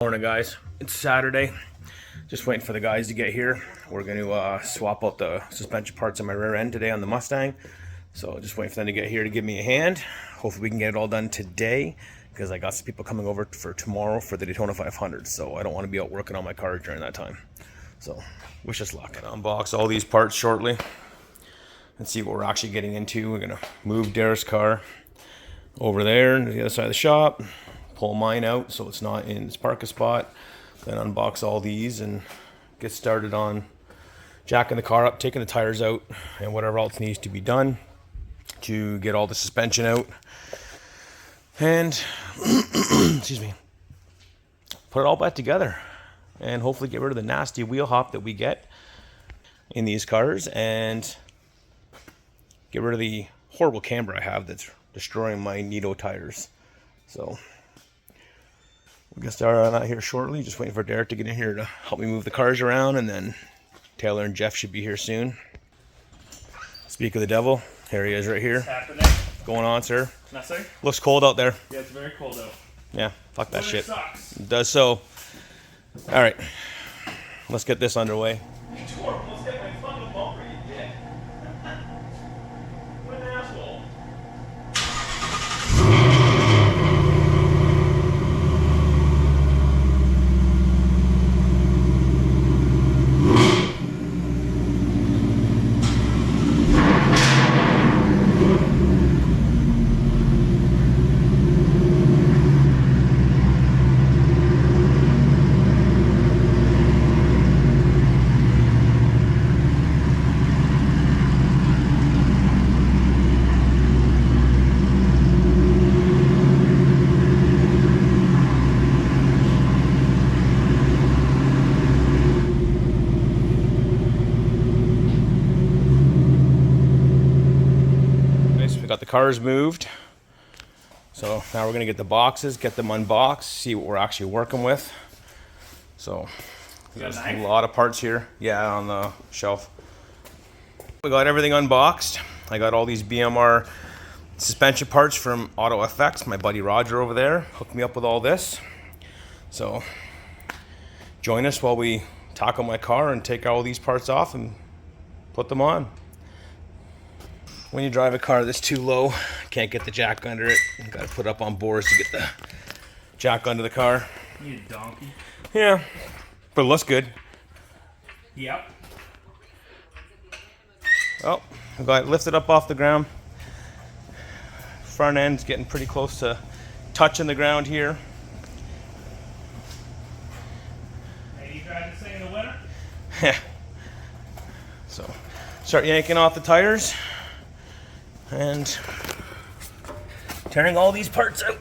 Morning, guys. It's Saturday. Just waiting for the guys to get here. We're going to swap out the suspension parts on my rear end today on the Mustang. So just waiting for them to get here to give me a hand. Hopefully we can get it all done today because I got some people coming over for tomorrow for the Daytona 500. So I don't want to be out working on my car during that time. So wish us luck. And unbox all these parts shortly and see what we're actually getting into. We're going to move Dara's car over there to the other side of the shop. Pull mine out so it's not in its parking spot, then unbox all these and get started on jacking the car up, taking the tires out, and whatever else needs to be done to get all the suspension out and excuse me, put it all back together and hopefully get rid of the nasty wheel hop that we get in these cars and get rid of the horrible camber I have that's destroying my Nito tires. So we'll get started on that here shortly. Just waiting for Derek to get in here to help me move the cars around, and then Taylor and Jeff should be here soon. Speak of the devil, here he is right here. What's happening? What's going on, sir? Nothing. Looks cold out there. Yeah, it's very cold out. Yeah, fuck that shit. It sucks. It does so. All right, let's get this underway. You almost hit my fucking bumper, you dick. What an asshole. Got the cars moved, so now we're gonna get the boxes, get them unboxed, see what we're actually working with. So there's a lot of parts here, yeah, on the shelf. We got everything unboxed. I got all these BMR suspension parts from AutoFX. My buddy Roger over there hooked me up with all this. So join us while we tackle my car and take all these parts off and put them on. When you drive a car that's too low, can't get the jack under it. You gotta put up on boards to get the jack under the car. You donkey. Yeah, but it looks good. Yep. Oh, I got it lifted up off the ground. Front end's getting pretty close to touching the ground here. Hey, you drive this thing in the winter? Yeah. So, start yanking off the tires and tearing all these parts out.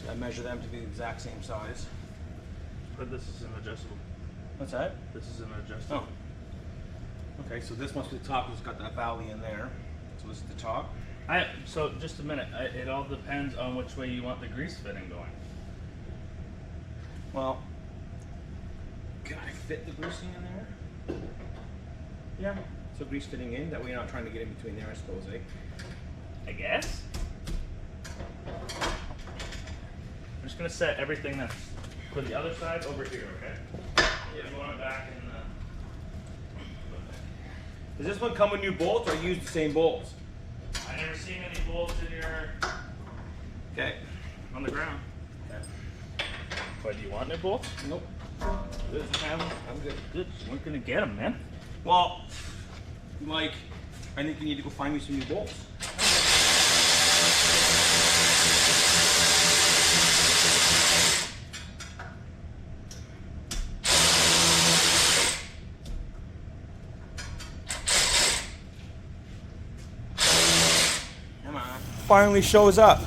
I measure them to be the exact same size. But this is an adjustable. What's that? This is an adjustable. Oh. Okay, so this must be the top. It's got that valley in there. So this is the top. So just a minute. It all depends on which way you want the grease fitting going. Well, can I fit the greasing in there? Yeah. So grease fitting in. That way you're not trying to get in between there, I suppose, eh? I guess. I'm just gonna set everything that's for the other side over here, okay? Yeah, you want it back in the... Does this one come with new bolts or use the same bolts? I never seen any bolts in your... Okay. on the ground. Okay. But do you want new bolts? Nope. Doesn't have them? I'm good. Good. You weren't gonna get them, man. Well, Mike, I think you need to go find me some new bolts. finally shows up.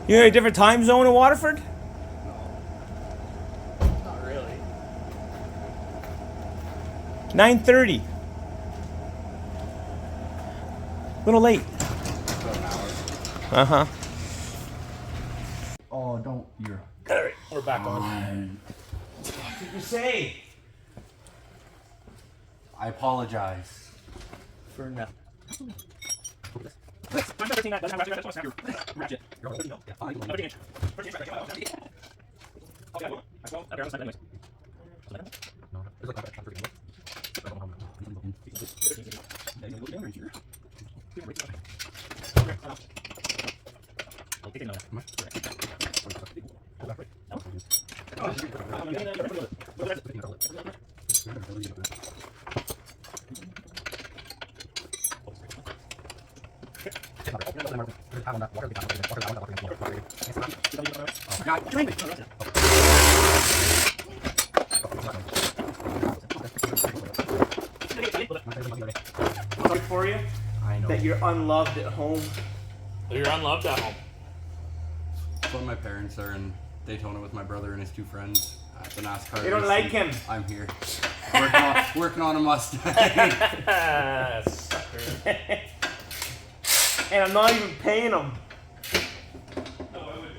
You in a different time zone in Waterford? Not really. 9:30. A little late. About an hour. Uh-huh. Oh, don't. You're. All right, we're back on. What did you say? I apologize. For now. For you I know. that you're unloved at home. You're unloved at home. So my parents are in Daytona with my brother and his two friends at the NASCAR. They don't race, like and him. I'm here. Working on a Mustang. Sucker. And I'm not even paying them. No, I would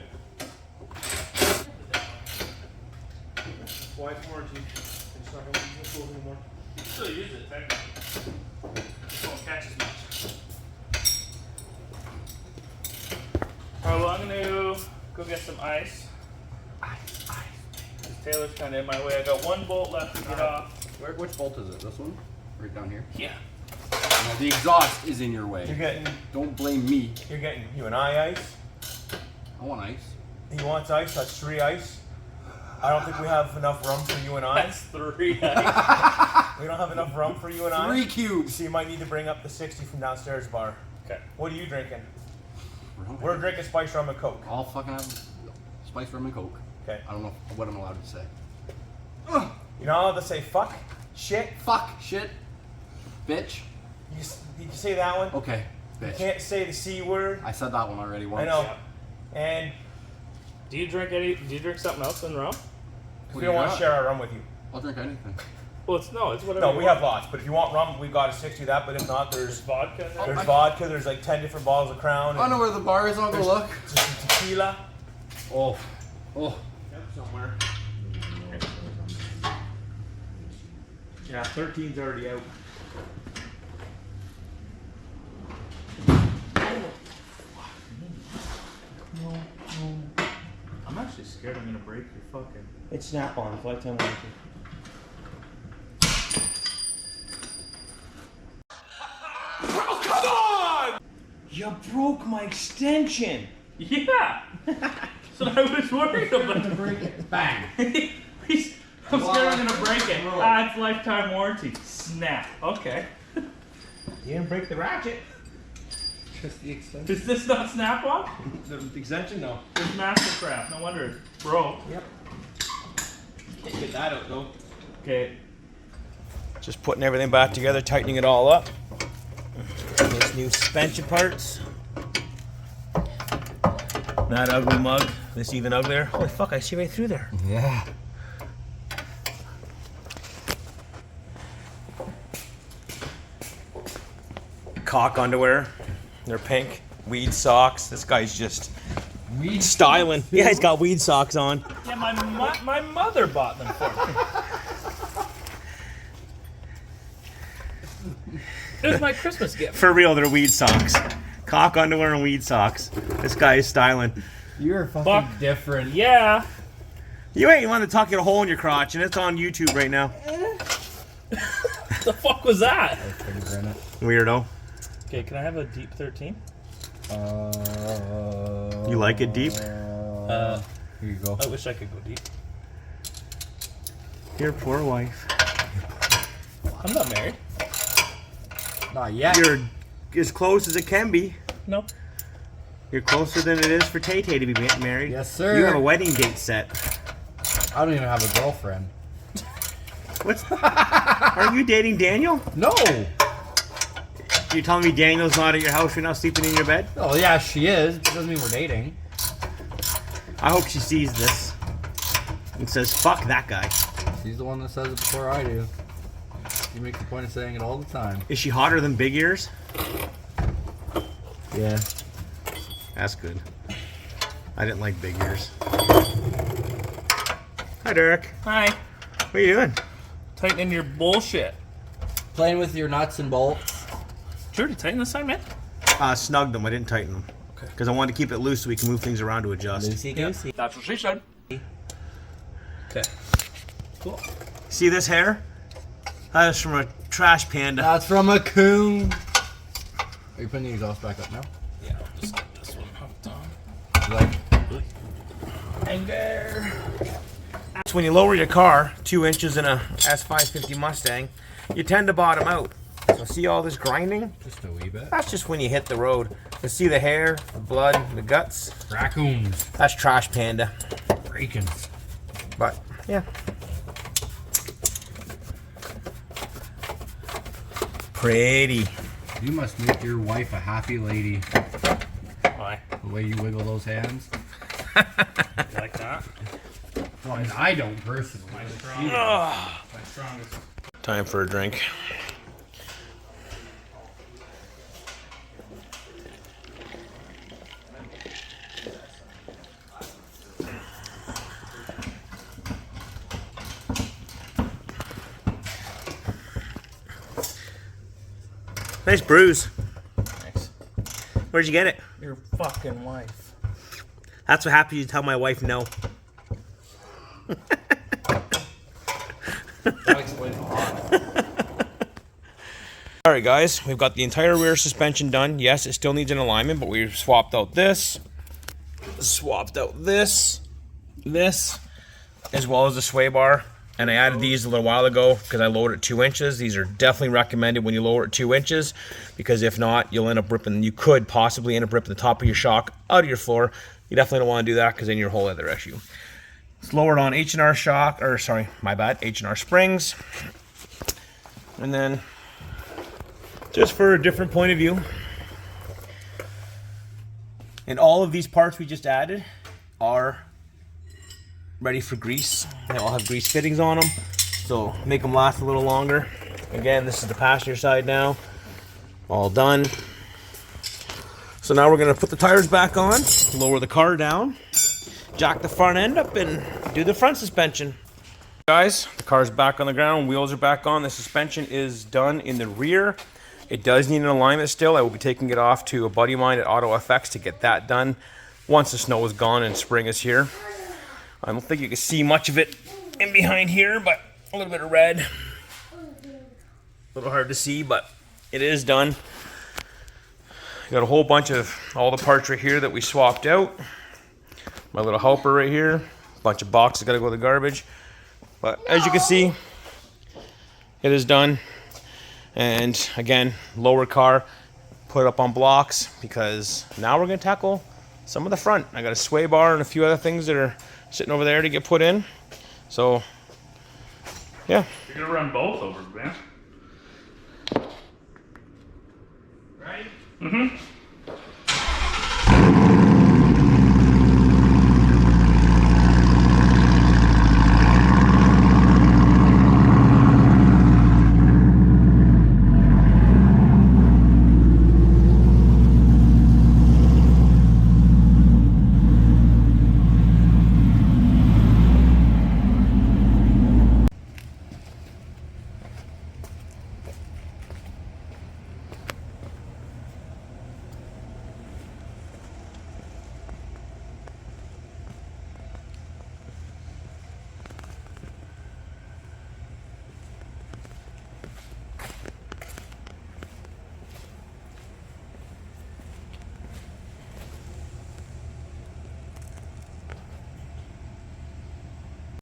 Wife's warranty. It's not going to be useful anymore. You can still use it, technically. Just won't catch as much. Alright, well, I'm gonna go get some ice. Because Taylor's kind of in my way. I got one bolt left to get off. Which bolt is it? This one? Right down here? Yeah. No, the exhaust is in your way. You're Don't blame me. getting you and I ice. I want ice. He wants ice. That's 3 ice. I don't think we have enough rum for you and I. That's 3 ice. We don't have enough rum for you and I. 3 cubes. So you might need to bring up the 60 from downstairs bar. Okay. What are you drinking? Rum. We're drinking spice rum and Coke. I'll fucking have spice rum and Coke. Okay. I don't know what I'm allowed to say. You're not allowed to say fuck, shit. Fuck, shit, bitch. You can say that one. Okay, You bitch. can't say the C word. I said that one already once. I know. Yeah. And Do you drink something else than rum? we don't want to share our rum with you. I'll drink anything. Well, it's whatever. No, you we want. have lots. But if you want rum, we've got a 60 of that. But if not, There's there's vodka in there. there's vodka. There's like 10 different bottles of Crown. I know where the bar is. I'll go There's look. some tequila. Oh. Yep, somewhere. Yeah, 13's already out. I'm actually scared I'm gonna break your fucking. It's Snap-on, lifetime warranty. Oh, come on! You broke my extension. Yeah. That's what I was worried about. Break it. Bang. I'm scared I'm gonna break it. Ah, it's lifetime warranty. Snap. Okay. You didn't break the ratchet. Just the extension. Is this not Snap-on? The extension, no. It's Mastercraft. No wonder it's broke. Yep. Can't get that out though. Okay. Just putting everything back together, tightening it all up. Those new suspension parts. That ugly mug. This even uglier. Holy fuck, I see right through there. Yeah. Cock underwear. They're pink. Weed socks. This guy's just Weed styling. Yeah, he's got weed socks on. Yeah, my mother bought them for me. It was my Christmas gift. For real, they're weed socks. Cock underwear and weed socks. This guy is styling. You're fucking Fuck. different. Yeah. You ain't want to tuck your hole in your crotch, and it's on YouTube right now. The fuck was that? Weirdo. Okay, can I have a deep 13? You like it deep? Here you go. I wish I could go deep. Your poor wife. I'm not married. Not yet. You're as close as it can be. No. You're closer than it is for Tay Tay to be married. Yes, sir. You have a wedding date set. I don't even have a girlfriend. Are you dating Daniel? No. You telling me Daniel's not at your house? You're not sleeping in your bed? Oh yeah, she is. But doesn't mean we're dating. I hope she sees this and says, "Fuck that guy." She's the one that says it before I do. She makes the point of saying it all the time. Is she hotter than Big Ears? Yeah. That's good. I didn't like Big Ears. Hi, Derek. Hi. What are you doing? Tightening your bullshit. Playing with your nuts and bolts. Sure, to tighten this side, man. Snugged them. I didn't tighten them. Okay. Because I wanted to keep it loose so we can move things around to adjust. Loosey goosey. That's what she said. Okay. Cool. See this hair? That is from a trash panda. That's from a coon. Are you putting the exhaust back up now? Yeah, I'll just get this one hooked on. Like, Anger. So when you lower your car 2 inches in a S550 Mustang, you tend to bottom out. So see all this grinding? just a wee bit. That's just when you hit the road. You see the hair, the blood, the guts? Raccoons. That's trash panda. Breaking. But, yeah. Pretty. You must make your wife a happy lady. Why? The way you wiggle those hands. Like that? Well, I don't personally. My strongest. Time for a drink. Nice bruise. Thanks. Where'd you get it? Your fucking wife. That's what happens. You tell my wife no. That explains a lot. Alright guys, we've got the entire rear suspension done. Yes, it still needs an alignment, but we've swapped out this, this, as well as the sway bar. And I added these a little while ago because I lowered it 2 inches. These are definitely recommended when you lower it 2 inches, because if not, you'll end up ripping, you could possibly end up ripping the top of your shock out of your floor. You definitely don't want to do that, because then you're a whole other issue. It's lowered on H&R shock, or sorry, my bad, H&R springs. And then, just for a different point of view, and all of these parts we just added are ready for grease. They all have grease fittings on them, so make them last a little longer. Again, this is the passenger side now, all done. So now we're going to put the tires back on, lower the car down, jack the front end up, and do the front suspension. Guys, the car's back on the ground, wheels are back on, the suspension is done in the rear. It does need an alignment still. I will be taking it off to a buddy of mine at AutoFX to get that done once the snow is gone and spring is here. I don't think you can see much of it in behind here, but a little bit of red. A little hard to see, but it is done. Got a whole bunch of all the parts right here that we swapped out. My little helper right here. A bunch of boxes got to go to the garbage. But as you can see, it is done. And again, lower car, put up on blocks, because now we're going to tackle some of the front. I got a sway bar and a few other things that are sitting over there to get put in. So, yeah. You're going to run both over, man. Right? Mm-hmm.